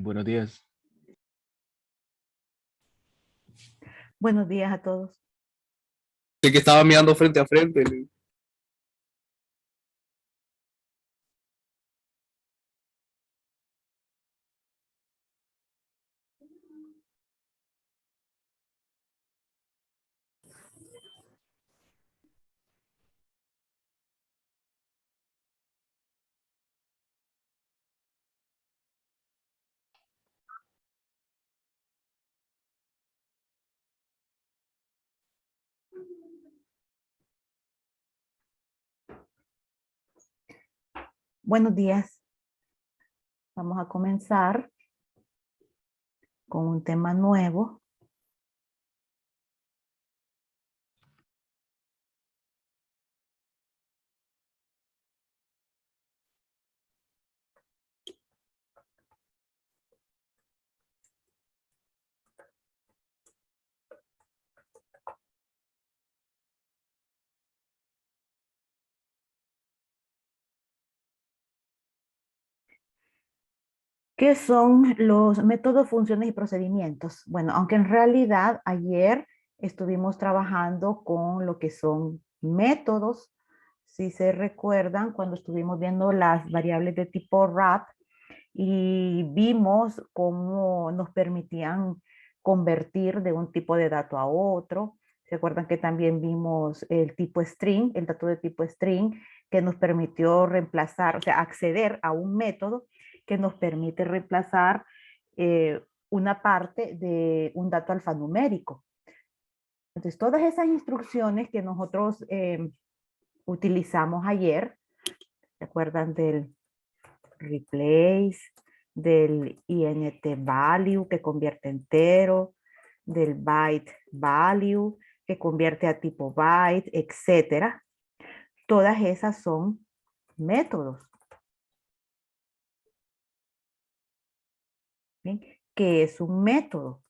Buenos días. Buenos días a todos. El que estaba mirando frente a frente. Buenos días. Vamos a comenzar con un tema nuevo. ¿Qué son los métodos, funciones y procedimientos? Bueno, aunque en realidad ayer estuvimos trabajando con lo que son métodos, si se recuerdan, cuando estuvimos viendo las variables de tipo wrap y vimos cómo nos permitían convertir de un tipo de dato a otro. ¿Se acuerdan que también vimos el tipo string, el dato de tipo string, que nos permitió reemplazar, o sea, acceder a un método que nos permite reemplazar una parte de un dato alfanumérico? Entonces, todas esas instrucciones que nosotros utilizamos ayer, ¿se acuerdan del replace, del int value que convierte entero, del byte value que convierte a tipo byte, etcétera? Todas esas son métodos. ¿Bien? ¿Qué es un método?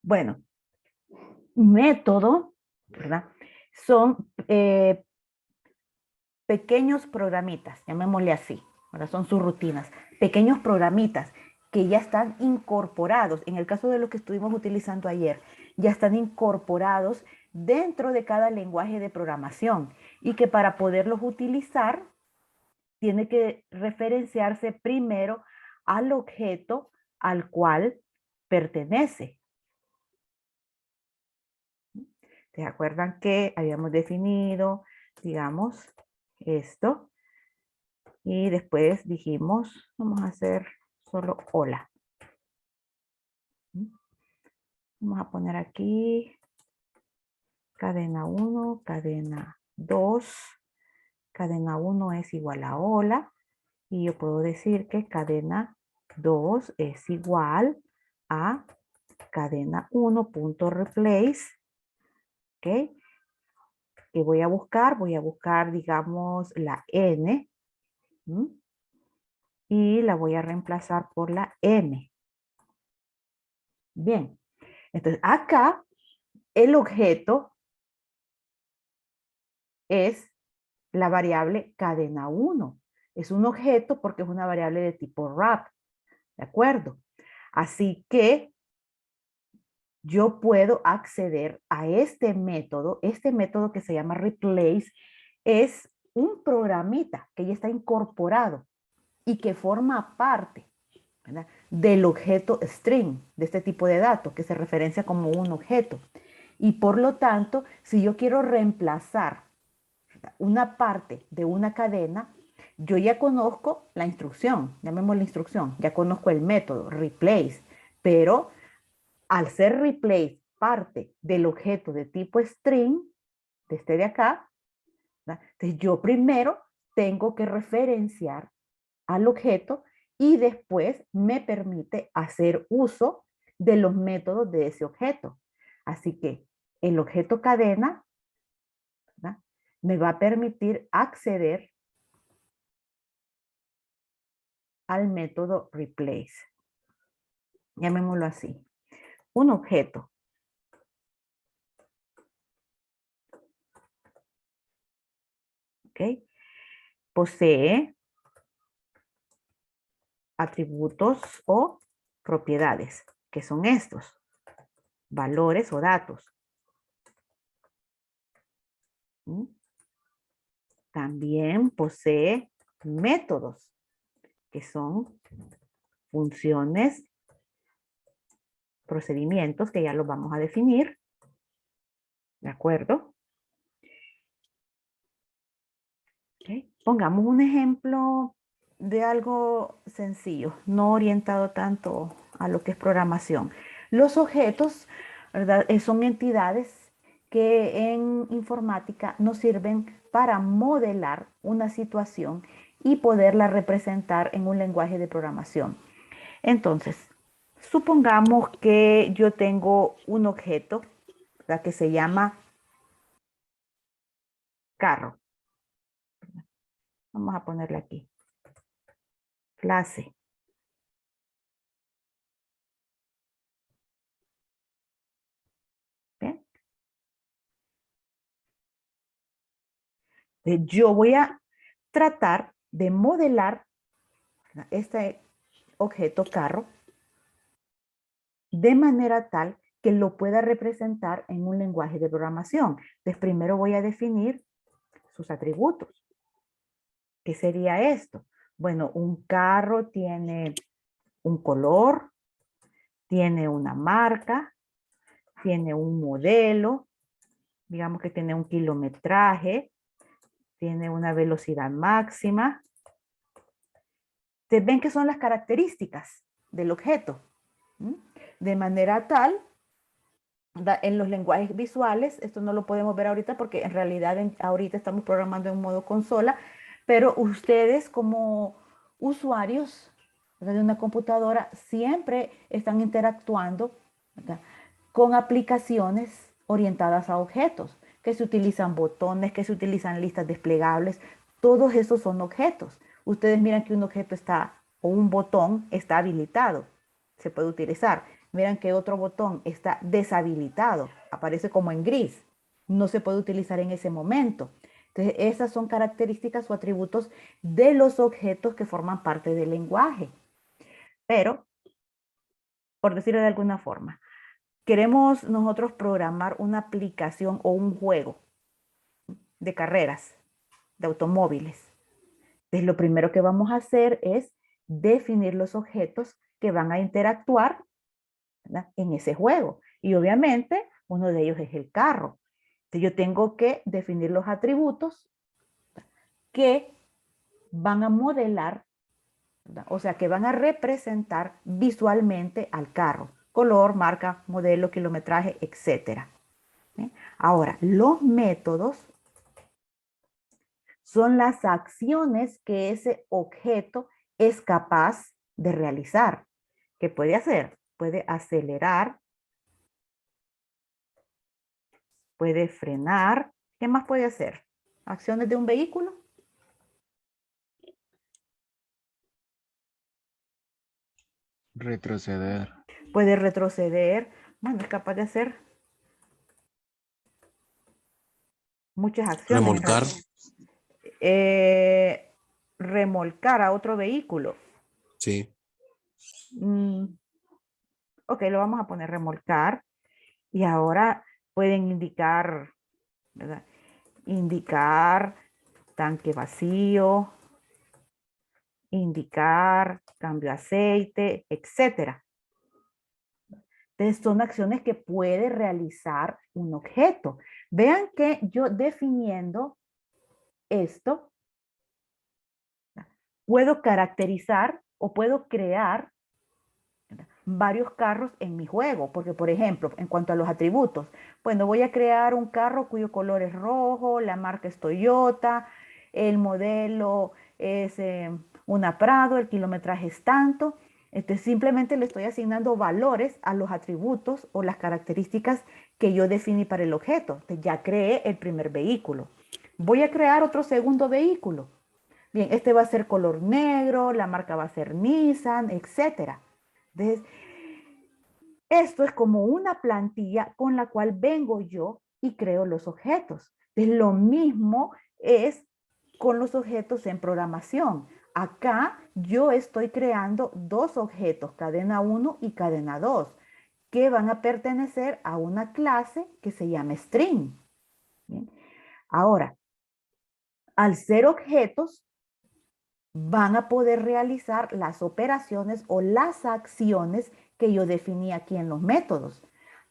Bueno, método, ¿verdad? Son pequeños programitas, llamémosle así, ahora son sus rutinas, pequeños programitas que ya están incorporados, en el caso de lo que estuvimos utilizando ayer, ya están incorporados dentro de cada lenguaje de programación y que para poderlos utilizar tiene que referenciarse primero al objeto al cual pertenece. ¿Se acuerdan que habíamos definido, digamos, esto? Y después dijimos, vamos a hacer solo hola. Vamos a poner aquí cadena 1, cadena 2. Cadena 1 es igual a hola. Y yo puedo decir que cadena 2 es igual a cadena 1.replace. ¿Ok? ¿Qué voy a buscar? Voy a buscar, digamos, la n. Y la voy a reemplazar por la m. Bien. Entonces, acá el objeto es la variable cadena 1. Es un objeto porque es una variable de tipo wrap. ¿De acuerdo? Así que yo puedo acceder a este método que se llama replace, es un programita que ya está incorporado y que forma parte, ¿verdad?, del objeto string, de este tipo de datos que se referencia como un objeto. Y por lo tanto, si yo quiero reemplazar una parte de una cadena, yo ya conozco la instrucción, llamémosla instrucción, ya conozco el método replace, pero al ser replace parte del objeto de tipo string, de este de acá, ¿verdad?, entonces yo primero tengo que referenciar al objeto y después me permite hacer uso de los métodos de ese objeto. Así que el objeto cadena, ¿verdad?, me va a permitir acceder al método replace. Llamémoslo así. Un objeto ¿ok? Posee atributos o propiedades, que son estos, valores o datos. ¿Mm? También posee métodos, que son funciones, procedimientos, que ya los vamos a definir. ¿De acuerdo? ¿Okay? Pongamos un ejemplo de algo sencillo, no orientado tanto a lo que es programación. Los objetos, ¿verdad?, son entidades que en informática nos sirven para modelar una situación y poderla representar en un lenguaje de programación. Entonces, supongamos que yo tengo un objeto, ¿verdad?, que se llama carro. Vamos a ponerle aquí. Clase. ¿Bien? Yo voy a tratar de modelar este objeto carro de manera tal que lo pueda representar en un lenguaje de programación. Entonces, primero voy a definir sus atributos. ¿Qué sería esto? Bueno, un carro tiene un color, tiene una marca, tiene un modelo, digamos que tiene un kilometraje, tiene una velocidad máxima. Ustedes ven que son las características del objeto. De manera tal, en los lenguajes visuales, esto no lo podemos ver ahorita porque en realidad ahorita estamos programando en modo consola, pero ustedes como usuarios, ¿verdad?, de una computadora siempre están interactuando, ¿verdad?, con aplicaciones orientadas a objetos, que se utilizan botones, que se utilizan listas desplegables, todos esos son objetos. Ustedes miran que un objeto está, o un botón está habilitado, se puede utilizar. Miran que otro botón está deshabilitado, aparece como en gris, no se puede utilizar en ese momento. Entonces, esas son características o atributos de los objetos que forman parte del lenguaje. Pero, por decirlo de alguna forma, queremos nosotros programar una aplicación o un juego de carreras, de automóviles. Entonces, lo primero que vamos a hacer es definir los objetos que van a interactuar, ¿verdad?, en ese juego. Y obviamente, uno de ellos es el carro. Entonces, yo tengo que definir los atributos que van a modelar, ¿verdad?, o sea, que van a representar visualmente al carro. Color, marca, modelo, kilometraje, etc. Ahora, los métodos son las acciones que ese objeto es capaz de realizar. ¿Qué puede hacer? Puede acelerar, puede frenar. ¿Qué más puede hacer? Acciones de un vehículo. Retroceder. Puede retroceder. Bueno, es capaz de hacer muchas acciones en Remolcar. realidad. Remolcar a otro vehículo. Sí. Ok, lo vamos a poner remolcar. Y ahora pueden indicar, ¿verdad?, indicar tanque vacío, indicar cambio de aceite, etcétera. Entonces, son acciones que puede realizar un objeto. Vean que yo definiendo esto, puedo caracterizar o puedo crear, ¿verdad?, varios carros en mi juego. Porque, por ejemplo, en cuanto a los atributos, bueno, voy a crear un carro cuyo color es rojo, la marca es Toyota, el modelo es una Prado, el kilometraje es tanto. Simplemente le estoy asignando valores a los atributos o las características que yo definí para el objeto. Entonces, ya creé el primer vehículo. Voy a crear otro segundo vehículo. Bien, este va a ser color negro, la marca va a ser Nissan, etc. Entonces, esto es como una plantilla con la cual vengo yo y creo los objetos. Entonces, lo mismo es con los objetos en programación. Acá yo estoy creando dos objetos, cadena 1 y cadena 2, que van a pertenecer a una clase que se llama string. ¿Bien? Ahora, al ser objetos, van a poder realizar las operaciones o las acciones que yo definí aquí en los métodos.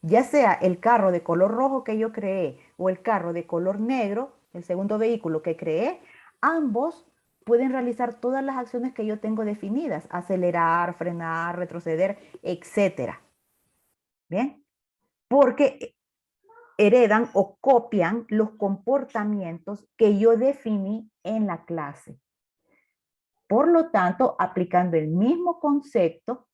Ya sea el carro de color rojo que yo creé o el carro de color negro, el segundo vehículo que creé, ambos pueden realizar todas las acciones que yo tengo definidas, acelerar, frenar, retroceder, etcétera. ¿Bien? Porque heredan o copian los comportamientos que yo definí en la clase. Por lo tanto, aplicando el mismo concepto,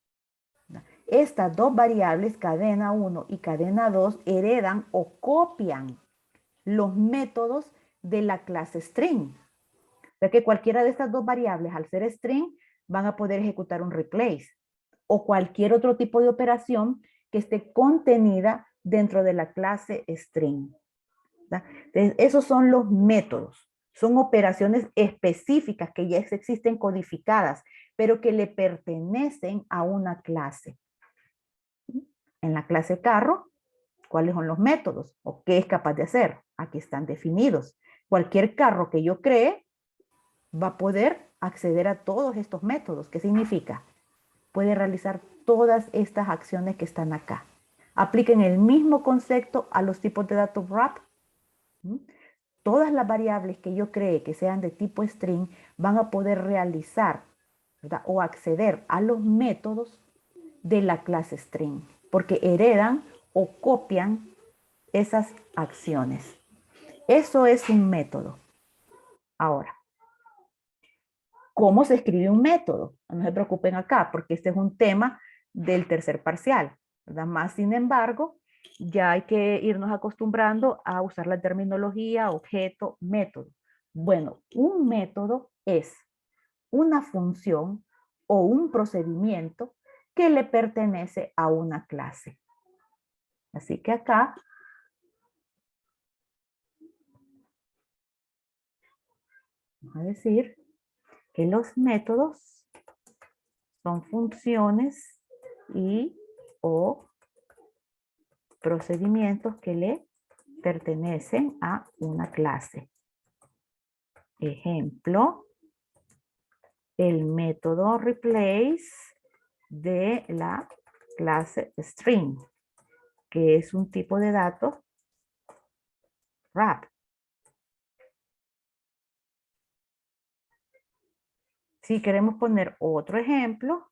estas dos variables, cadena 1 y cadena 2, heredan o copian los métodos de la clase string. O sea que cualquiera de estas dos variables, al ser string, van a poder ejecutar un replace o cualquier otro tipo de operación que esté contenida dentro de la clase string. Entonces, esos son los métodos. Son operaciones específicas que ya existen codificadas, pero que le pertenecen a una clase. En la clase carro, ¿cuáles son los métodos? ¿O qué es capaz de hacer? Aquí están definidos. Cualquier carro que yo cree va a poder acceder a todos estos métodos. ¿Qué significa? Puede realizar todas estas acciones que están acá. Apliquen el mismo concepto a los tipos de datos wrap. Todas las variables que yo cree que sean de tipo string van a poder realizar, ¿verdad?, o acceder a los métodos de la clase string, porque heredan o copian esas acciones. Eso es un método. Ahora, ¿cómo se escribe un método? No se preocupen acá, porque este es un tema del tercer parcial, ¿verdad? Más sin embargo, ya hay que irnos acostumbrando a usar la terminología objeto, método. Bueno, un método es una función o un procedimiento que le pertenece a una clase. Así que acá vamos a decir que los métodos son funciones y o procedimientos que le pertenecen a una clase. Ejemplo, el método replace de la clase string, que es un tipo de datos wrap. Si queremos poner otro ejemplo,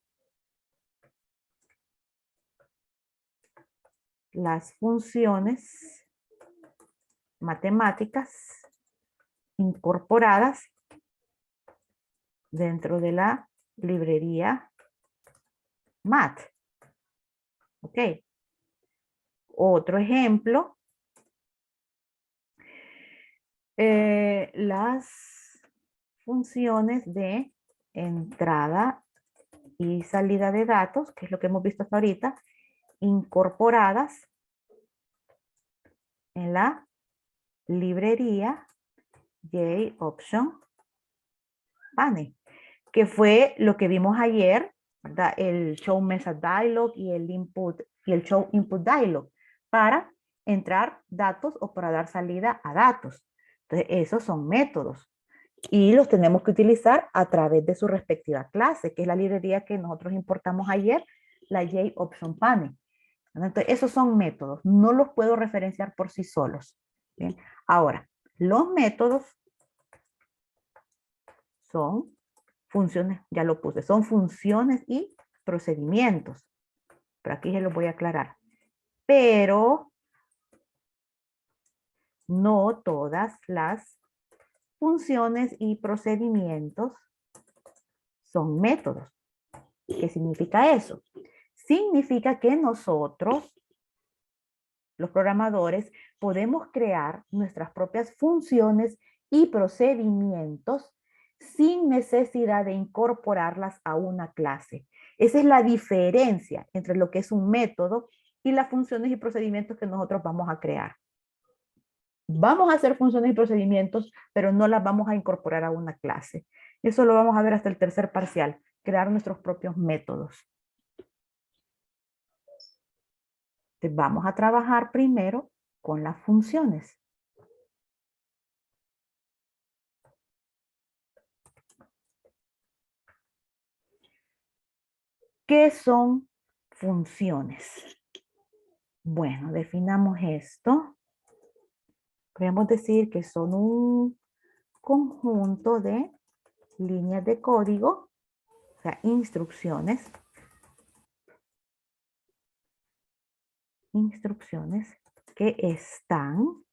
las funciones matemáticas incorporadas dentro de la librería Math. Ok. Otro ejemplo, las funciones de entrada y salida de datos, que es lo que hemos visto hasta ahorita, incorporadas en la librería JOption Pane, que fue lo que vimos ayer, ¿verdad? El Show Method Dialog y el Input y el Show Input Dialog para entrar datos o para dar salida a datos. Entonces, esos son métodos y los tenemos que utilizar a través de su respectiva clase, que es la librería que nosotros importamos ayer, la JOption Pane. Entonces, esos son métodos, no los puedo referenciar por sí solos. ¿Bien? Ahora, los métodos son funciones, ya lo puse, son funciones y procedimientos. Pero aquí se los voy a aclarar. Pero no todas las funciones y procedimientos son métodos. ¿Qué significa eso? Significa que nosotros, los programadores, podemos crear nuestras propias funciones y procedimientos sin necesidad de incorporarlas a una clase. Esa es la diferencia entre lo que es un método y las funciones y procedimientos que nosotros vamos a crear. Vamos a hacer funciones y procedimientos, pero no las vamos a incorporar a una clase. Eso lo vamos a ver hasta el tercer parcial, crear nuestros propios métodos. Entonces, vamos a trabajar primero con las funciones. ¿Qué son funciones? Bueno, definamos esto. Podemos decir que son un conjunto de líneas de código, o sea, instrucciones que están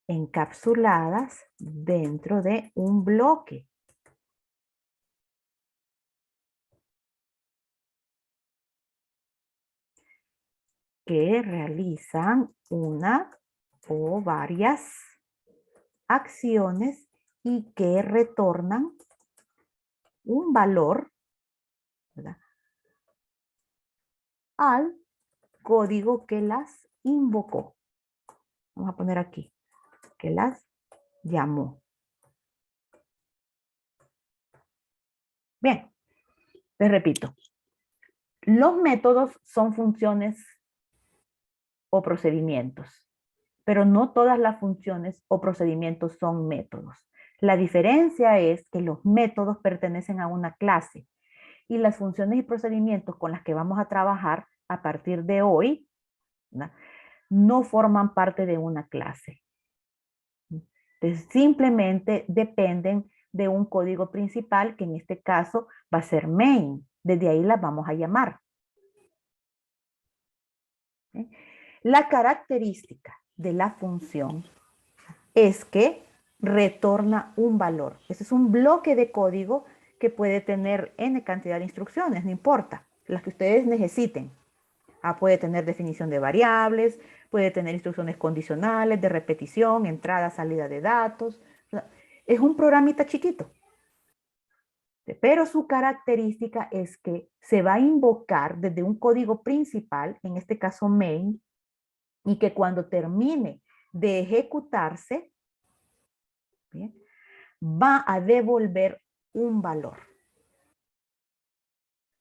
encapsuladas dentro de un bloque. Que realizan una o varias acciones y que retornan un valor, ¿verdad?, al código que las invocó. Vamos a poner aquí, que las llamó. Bien, les repito. Los métodos son funciones o procedimientos, pero no todas las funciones o procedimientos son métodos. La diferencia es que los métodos pertenecen a una clase y las funciones y procedimientos con las que vamos a trabajar a partir de hoy, ¿verdad?, no forman parte de una clase. Entonces, simplemente dependen de un código principal, que en este caso va a ser main. Desde ahí las vamos a llamar. ¿Sí? La característica de la función es que retorna un valor. Ese es un bloque de código que puede tener n cantidad de instrucciones, no importa, las que ustedes necesiten. Puede tener definición de variables, puede tener instrucciones condicionales, de repetición, entrada, salida de datos. Es un programita chiquito. Pero su característica es que se va a invocar desde un código principal, en este caso main, y que cuando termine de ejecutarse, ¿bien?, va a devolver un valor.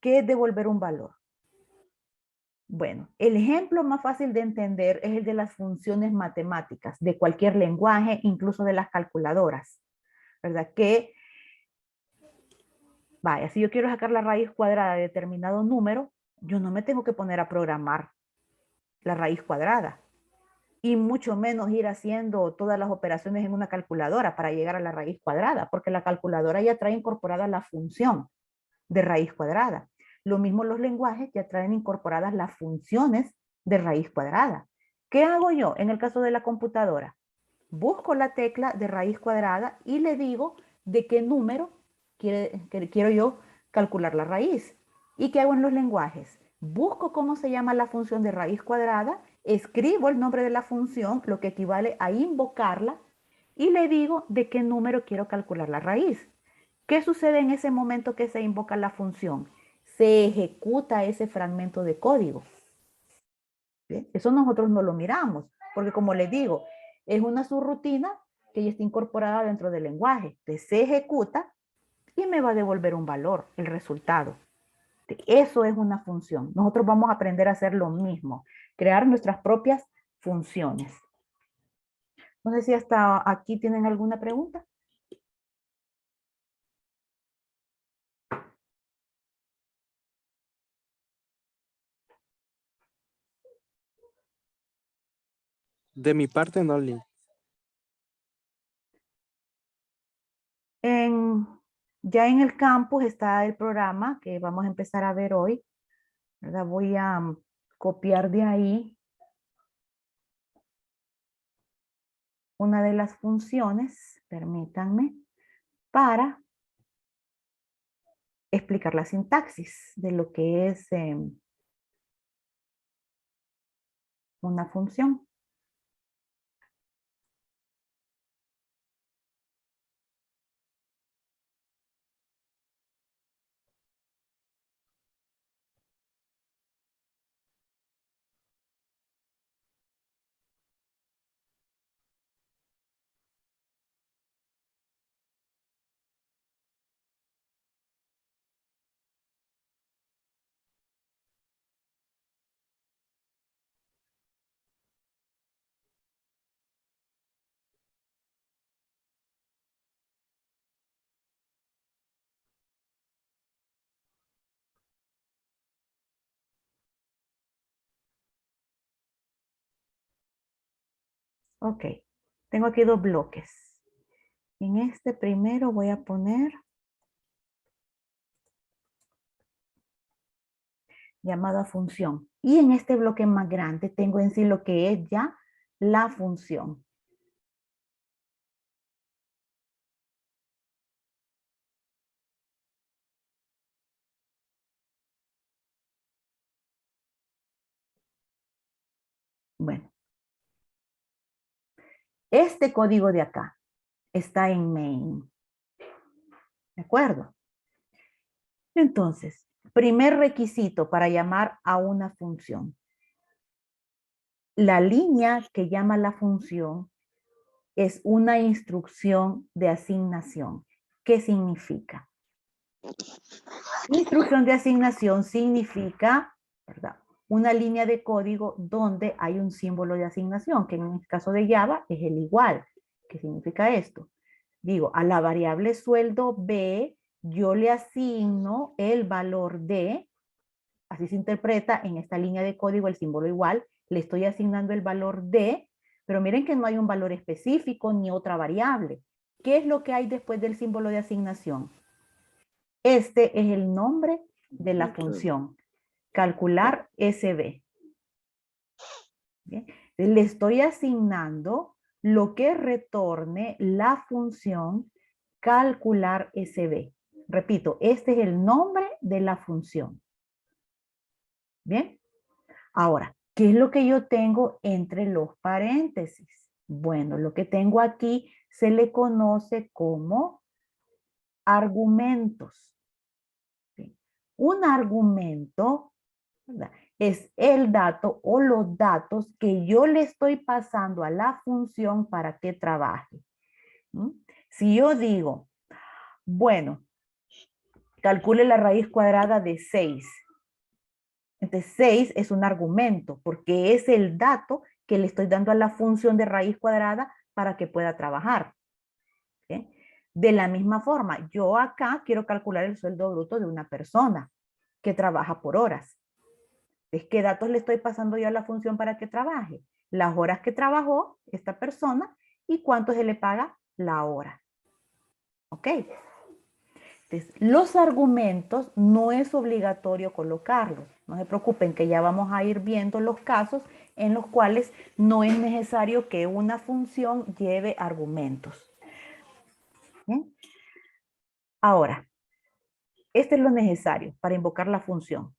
¿Qué es devolver un valor? Bueno, el ejemplo más fácil de entender es el de las funciones matemáticas, de cualquier lenguaje, incluso de las calculadoras, ¿verdad? Que, vaya, si yo quiero sacar la raíz cuadrada de determinado número, yo no me tengo que poner a programar la raíz cuadrada, y mucho menos ir haciendo todas las operaciones en una calculadora para llegar a la raíz cuadrada, porque la calculadora ya trae incorporada la función de raíz cuadrada. Lo mismo los lenguajes ya traen incorporadas las funciones de raíz cuadrada. ¿Qué hago yo en el caso de la computadora? Busco la tecla de raíz cuadrada y le digo de qué número quiero yo calcular la raíz. ¿Y qué hago en los lenguajes? Busco cómo se llama la función de raíz cuadrada, escribo el nombre de la función, lo que equivale a invocarla, y le digo de qué número quiero calcular la raíz. ¿Qué sucede en ese momento que se invoca la función? Se ejecuta ese fragmento de código. ¿Bien? Eso nosotros no lo miramos, porque como les digo, es una subrutina que ya está incorporada dentro del lenguaje. Entonces, se ejecuta y me va a devolver un valor, el resultado. Eso es una función. Nosotros vamos a aprender a hacer lo mismo, crear nuestras propias funciones. No sé si hasta aquí tienen alguna pregunta. De mi parte, no, Lin. Ya en el campus está el programa que vamos a empezar a ver hoy, ¿verdad? Voy a copiar de ahí una de las funciones, permítanme, para explicar la sintaxis de lo que es una función. Ok, tengo aquí dos bloques. En este primero voy a poner llamada función. Y en este bloque más grande tengo en sí lo que es ya la función. Bueno, este código de acá está en main. ¿De acuerdo? Entonces, primer requisito para llamar a una función. La línea que llama la función es una instrucción de asignación. ¿Qué significa? Instrucción de asignación significa, ¿verdad?, una línea de código donde hay un símbolo de asignación, que en el caso de Java es el igual. ¿Qué significa esto? Digo, a la variable sueldo B, yo le asigno el valor de, así se interpreta en esta línea de código el símbolo igual, le estoy asignando el valor de, pero miren que no hay un valor específico ni otra variable. ¿Qué es lo que hay después del símbolo de asignación? Este es el nombre de la función. Calcular SB. ¿Bien? Le estoy asignando lo que retorne la función calcular SB. Repito, este es el nombre de la función. Bien. Ahora, ¿qué es lo que yo tengo entre los paréntesis? Bueno, lo que tengo aquí se le conoce como argumentos. ¿Sí? Un argumento, ¿verdad?, es el dato o los datos que yo le estoy pasando a la función para que trabaje. ¿Mm? Si yo digo, bueno, calcule la raíz cuadrada de 6. Entonces 6 es un argumento porque es el dato que le estoy dando a la función de raíz cuadrada para que pueda trabajar. ¿Sí? De la misma forma, yo acá quiero calcular el sueldo bruto de una persona que trabaja por horas. Entonces, ¿qué datos le estoy pasando yo a la función para que trabaje? Las horas que trabajó esta persona y cuánto se le paga la hora. ¿Ok? Entonces, los argumentos no es obligatorio colocarlos. No se preocupen que ya vamos a ir viendo los casos en los cuales no es necesario que una función lleve argumentos. ¿Bien? Ahora, este es lo necesario para invocar la función.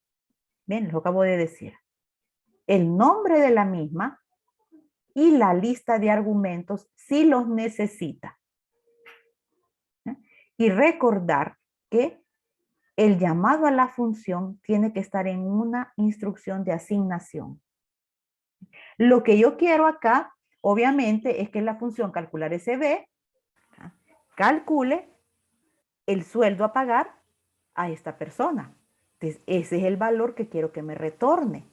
Bien, lo acabo de decir. El nombre de la misma y la lista de argumentos si los necesita. Y recordar que el llamado a la función tiene que estar en una instrucción de asignación. Lo que yo quiero acá, obviamente, es que la función calcular SB calcule el sueldo a pagar a esta persona. Entonces, ese es el valor que quiero que me retorne.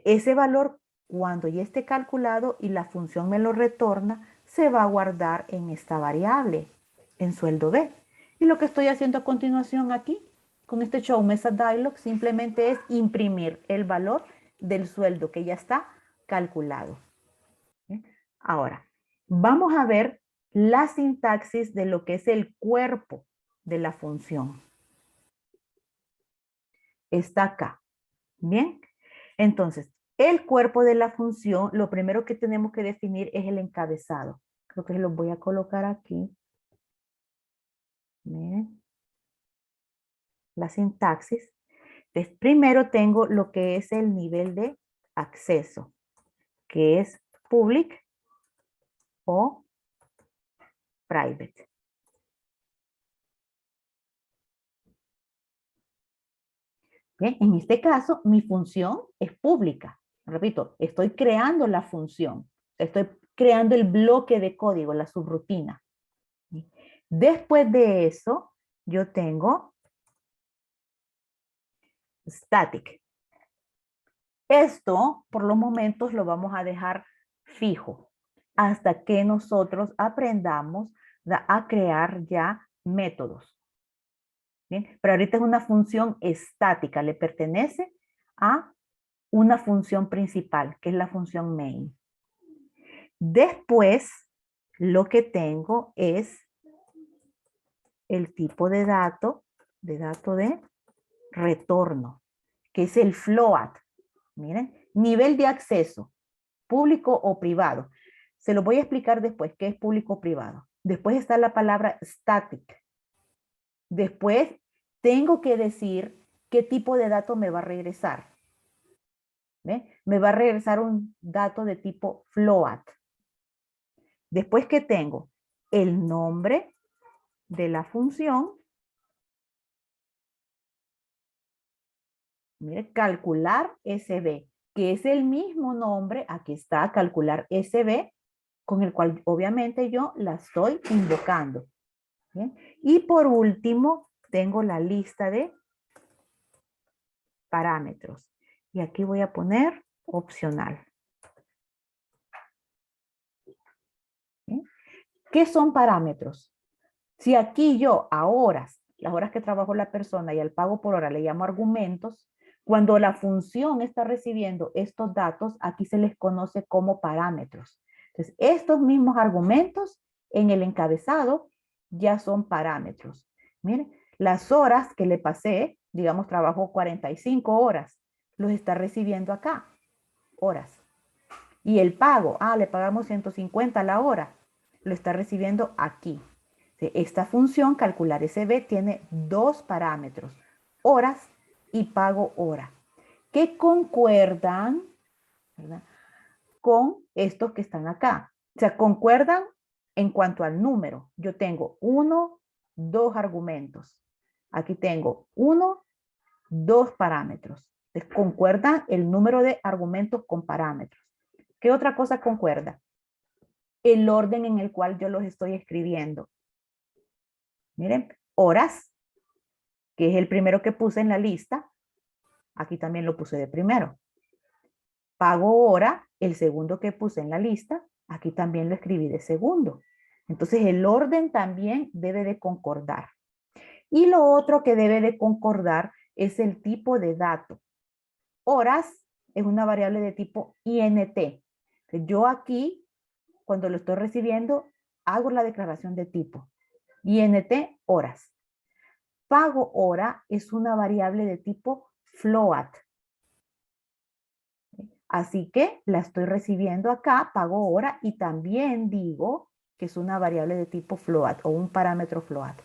Ese valor, cuando ya esté calculado y la función me lo retorna, se va a guardar en esta variable, en sueldo B. Y lo que estoy haciendo a continuación aquí, con este show method dialog, simplemente es imprimir el valor del sueldo que ya está calculado. ¿Bien? Ahora, vamos a ver la sintaxis de lo que es el cuerpo de la función. Está acá. Bien, entonces, el cuerpo de la función, lo primero que tenemos que definir es el encabezado. Creo que lo voy a colocar aquí. Miren. la sintaxis. Entonces, primero tengo lo que es el nivel de acceso, que es public o private. Bien, en este caso, mi función es pública. Repito, estoy creando la función. Estoy creando el bloque de código, la subrutina. Después de eso, yo tengo static. Esto, por los momentos, lo vamos a dejar fijo hasta que nosotros aprendamos a crear ya métodos. ¿Bien? Pero ahorita es una función estática, le pertenece a una función principal, que es la función main. Después, lo que tengo es el tipo de dato de retorno, que es el float. Miren, nivel de acceso, público o privado. Se lo voy a explicar después, qué es público o privado. Después está la palabra static. Después tengo que decir qué tipo de dato me va a regresar. ¿Ve? Me va a regresar un dato de tipo float. Después que tengo el nombre de la función, mire, calcular SB, que es el mismo nombre, aquí está, calcular SB, con el cual obviamente yo la estoy invocando. ¿Bien? Y por último, tengo la lista de parámetros. Y aquí voy a poner opcional. ¿Bien? ¿Qué son parámetros? Si aquí yo a horas, las horas que trabajó la persona y al pago por hora le llamo argumentos, cuando la función está recibiendo estos datos, aquí se les conoce como parámetros. Entonces, estos mismos argumentos en el encabezado ya son parámetros. Miren, las horas que le pasé, digamos, trabajó 45 horas, los está recibiendo acá, horas. Y el pago, le pagamos 150 la hora, lo está recibiendo aquí. Esta función, calcular SB, tiene dos parámetros, horas y pago hora, que concuerdan, ¿verdad?, con estos que están acá. O sea, concuerdan en cuanto al número. Yo tengo 1, 2 argumentos. Aquí tengo 1, 2 parámetros. Entonces, concuerdan el número de argumentos con parámetros. ¿Qué otra cosa concuerda? El orden en el cual yo los estoy escribiendo. Miren, horas, que es el primero que puse en la lista. Aquí también lo puse de primero. Pago hora, el segundo que puse en la lista. Aquí también lo escribí de segundo. Entonces el orden también debe de concordar. Y lo otro que debe de concordar es el tipo de dato. Horas es una variable de tipo INT. Yo aquí, cuando lo estoy recibiendo, hago la declaración de tipo. INT, horas. Pago hora es una variable de tipo float. Así que la estoy recibiendo acá, pago hora, y también digo que es una variable de tipo float o un parámetro float.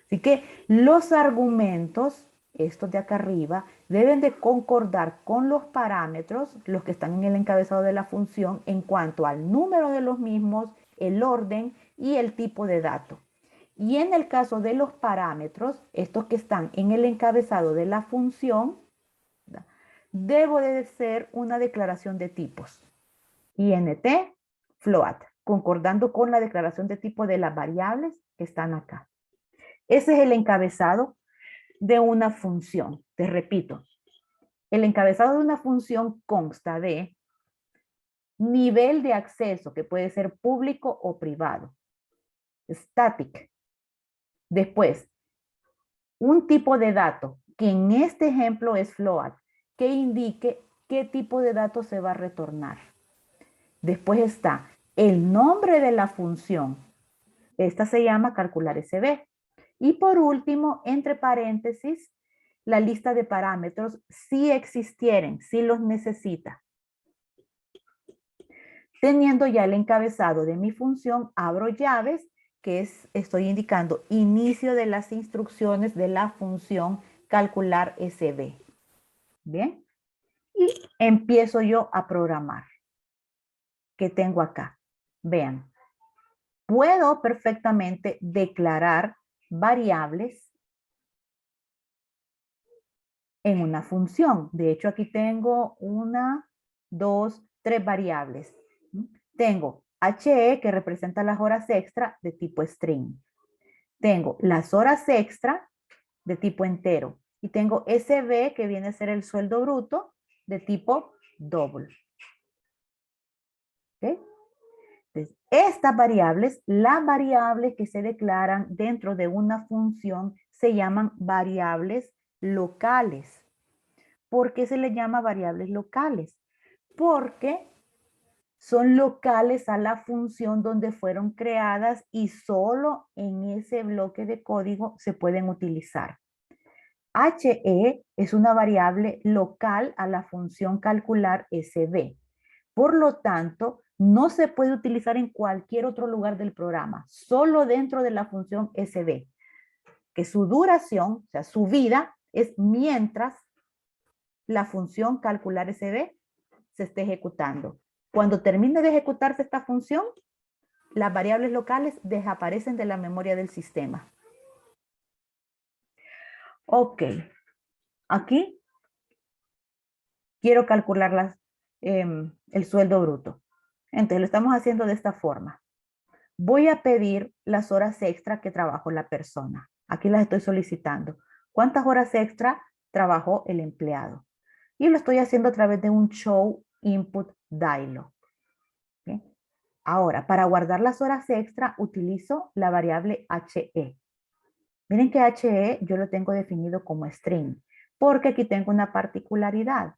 Así que los argumentos, estos de acá arriba, deben de concordar con los parámetros, los que están en el encabezado de la función, en cuanto al número de los mismos, el orden y el tipo de dato. Y en el caso de los parámetros, estos que están en el encabezado de la función, debo de ser una declaración de tipos. INT, float, concordando con la declaración de tipo de las variables que están acá. Ese es el encabezado de una función. Te repito, el encabezado de una función consta de nivel de acceso, que puede ser público o privado. Static. Después, un tipo de dato, que en este ejemplo es float, que indique qué tipo de datos se va a retornar. Después está el nombre de la función. Esta se llama calcular SB. Y por último, entre paréntesis, la lista de parámetros si existieren, si los necesita. Teniendo ya el encabezado de mi función, abro llaves, que estoy indicando inicio de las instrucciones de la función calcular SB. Bien. Y empiezo yo a programar. ¿Qué tengo acá? Vean. Puedo perfectamente declarar variables en una función. De hecho, aquí tengo 1, 2, 3 variables. Tengo HE, que representa las horas extra de tipo string. Tengo las horas extra de tipo entero. Y tengo SB, que viene a ser el sueldo bruto de tipo double. ¿Okay? Entonces, estas variables, las variables que se declaran dentro de una función, se llaman variables locales. ¿Por qué se les llama variables locales? Porque son locales a la función donde fueron creadas y solo en ese bloque de código se pueden utilizar. HE es una variable local a la función calcular SB. Por lo tanto, no se puede utilizar en cualquier otro lugar del programa, solo dentro de la función SB, que su duración, o sea, su vida, es mientras la función calcular SB se esté ejecutando. Cuando termine de ejecutarse esta función, las variables locales desaparecen de la memoria del sistema. Ok, aquí quiero calcular el sueldo bruto. Entonces lo estamos haciendo de esta forma. Voy a pedir las horas extra que trabajó la persona. Aquí las estoy solicitando. ¿Cuántas horas extra trabajó el empleado? Y lo estoy haciendo a través de un show input dialog. ¿Okay? Ahora, para guardar las horas extra, utilizo la variable HE. Miren que HE yo lo tengo definido como string, porque aquí tengo una particularidad.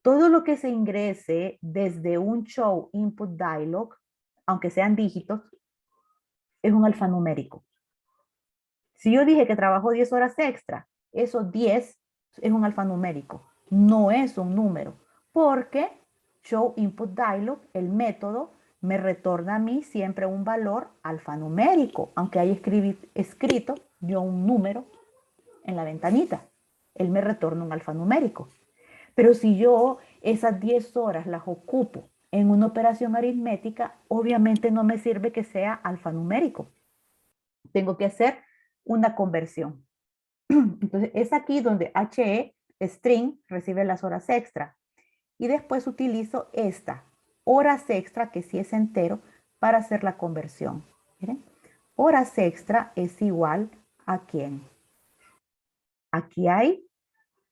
Todo lo que se ingrese desde un show input dialog, aunque sean dígitos, es un alfanumérico. Si yo dije que trabajó 10 horas extra, esos 10 es un alfanumérico, no es un número, porque show input dialog, el método, me retorna a mí siempre un valor alfanumérico, aunque haya escrito yo un número en la ventanita. Él me retorna un alfanumérico. Pero si yo esas 10 horas las ocupo en una operación aritmética, obviamente no me sirve que sea alfanumérico. Tengo que hacer una conversión. Entonces es aquí donde HE, string, recibe las horas extra. Y después utilizo esta, horas extra, que sí es entero, para hacer la conversión. Miren, horas extra es igual a ¿quién? Aquí hay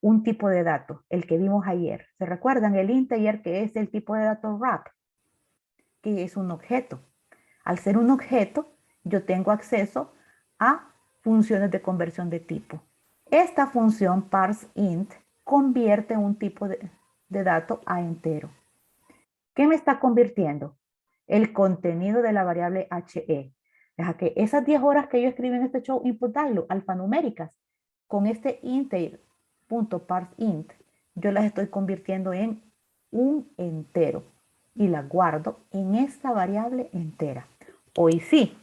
un tipo de dato, el que vimos ayer. ¿Se recuerdan? El integer, que es el tipo de dato wrap, que es un objeto. Al ser un objeto, yo tengo acceso a funciones de conversión de tipo. Esta función parseInt convierte un tipo de dato a entero. ¿Qué me está convirtiendo? El contenido de la variable HE. Deja que esas 10 horas que yo escribí en este show input dialog, alfanuméricas, con este integer.parseInt, yo las estoy convirtiendo en un entero y las guardo en esta variable entera. Hoy sí,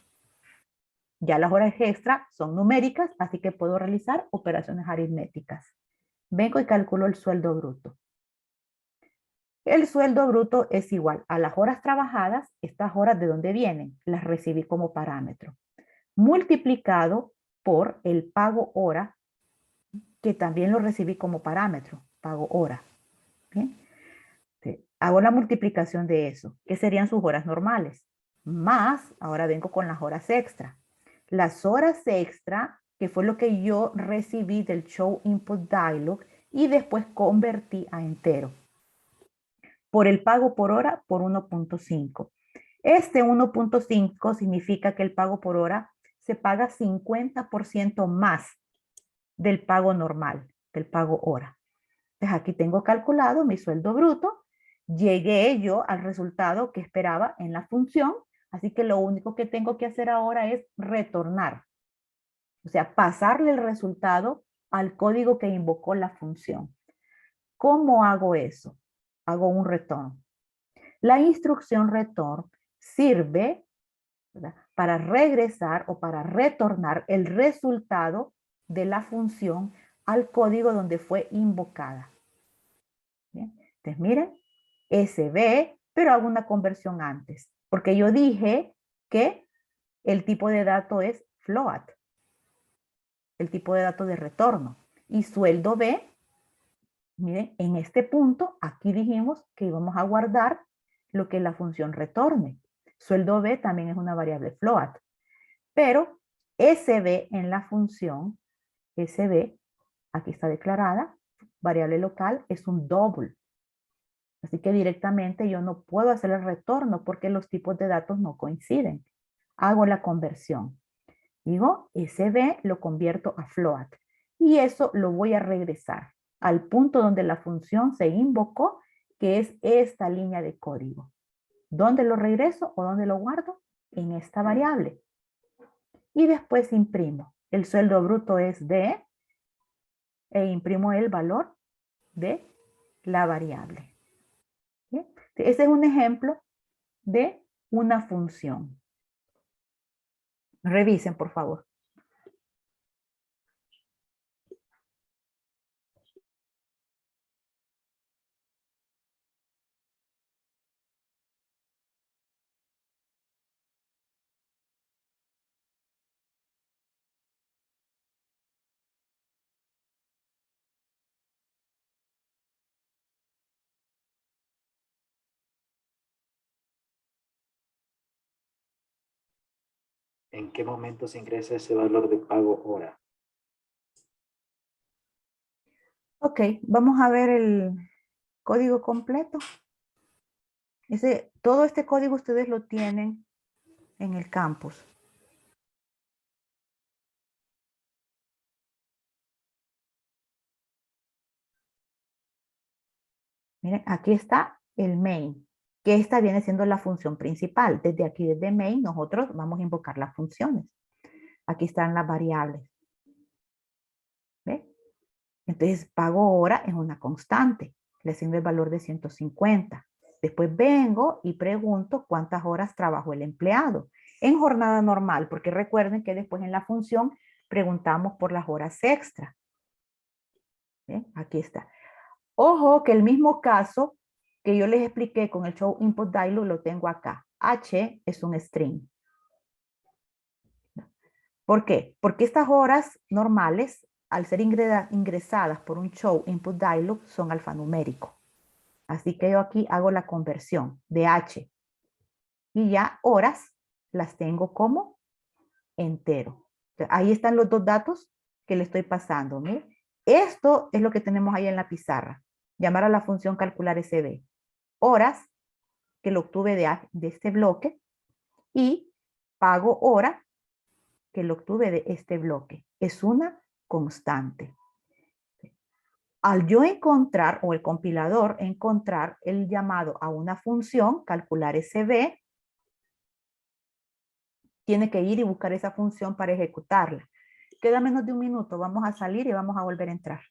ya las horas extra son numéricas, así que puedo realizar operaciones aritméticas. Vengo y calculo el sueldo bruto. El sueldo bruto es igual a las horas trabajadas, estas horas de dónde vienen, las recibí como parámetro, multiplicado por el pago hora, que también lo recibí como parámetro, pago hora. ¿Bien? Hago la multiplicación de eso, que serían sus horas normales, más, ahora vengo con las horas extra. Las horas extra, que fue lo que yo recibí del show input dialog y después convertí a entero. Por el pago por hora por 1.5. Este 1.5 significa que el pago por hora se paga 50% más del pago normal, del pago hora. Entonces aquí tengo calculado mi sueldo bruto, llegué yo al resultado que esperaba en la función, así que lo único que tengo que hacer ahora es retornar. O sea, pasarle el resultado al código que invocó la función. ¿Cómo hago eso? Hago un return. La instrucción return sirve, ¿verdad?, para regresar o para retornar el resultado de la función al código donde fue invocada. ¿Bien? Entonces, miren, SB, pero hago una conversión antes, porque yo dije que el tipo de dato es float, el tipo de dato de retorno. Y sueldo B, miren, en este punto, aquí dijimos que íbamos a guardar lo que la función retorne. Sueldo B también es una variable float, pero SB en la función, SB, aquí está declarada, variable local, es un double. Así que directamente yo no puedo hacer el retorno porque los tipos de datos no coinciden. Hago la conversión. Digo, SB lo convierto a float. Y eso lo voy a regresar al punto donde la función se invocó, que es esta línea de código. ¿Dónde lo regreso o dónde lo guardo? En esta variable. Y después imprimo. El sueldo bruto es D e imprimo el valor de la variable. ¿Bien? Ese es un ejemplo de una función. Revisen, por favor. ¿En qué momento se ingresa ese valor de pago hora? Ok, vamos a ver el código completo. Todo este código ustedes lo tienen en el campus. Miren, aquí está el main, que esta viene siendo la función principal. Desde aquí, desde main, nosotros vamos a invocar las funciones. Aquí están las variables. ¿Ve? Entonces, pago hora es una constante. Le asigno el valor de 150. Después vengo y pregunto cuántas horas trabajó el empleado en jornada normal, porque recuerden que después en la función preguntamos por las horas extra. ¿Ve? Aquí está. Ojo que el mismo caso que yo les expliqué con el show input dialog lo tengo acá. H es un string. ¿Por qué? Porque estas horas normales, al ser ingresadas por un show input dialog, son alfanuméricos. Así que yo aquí hago la conversión de H. Y ya horas las tengo como entero. Ahí están los dos datos que le estoy pasando. ¿Mire? Esto es lo que tenemos ahí en la pizarra. Llamar a la función calcular SB. Horas, que lo obtuve de este bloque, y pago hora, que lo obtuve de este bloque. Es una constante. Al yo encontrar, o el compilador encontrar el llamado a una función, calcular SB, tiene que ir y buscar esa función para ejecutarla. Queda menos de un minuto, vamos a salir y vamos a volver a entrar.